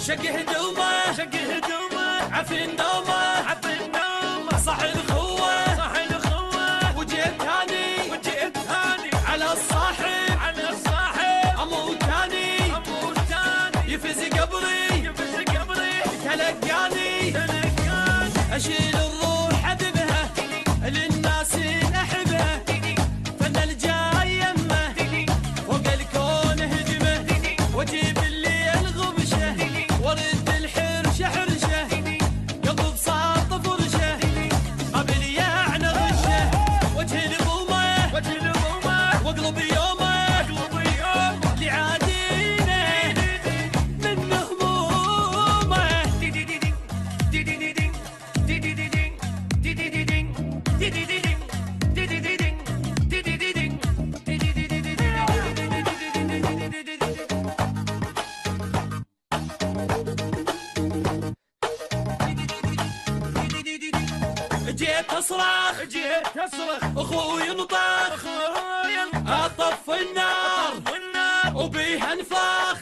شق هدومه شق هدومه عفن نومه عفن نومه صح الخوه صح الخوه وجيت هاني وجيت هاني على الصاحب على الصاحب اموت هاني اموت هاني يفز قبري يفز قبري تلقاني تلقاني اشيل الروح اذبها للناس احبها فن الجاي يمه فوق الكون هجمه واجيب الليل غبشه وارد الحرشه حرشه قلب بساط فرشه قبل يعني غشه وجه الغومه وجه الغومه واقلب يومه اقلب يومه لعادينه من همومه جيت اصرخ جيت اصرخ اخوي انطخ اخوي انطخ اطف النار وبيها انفخ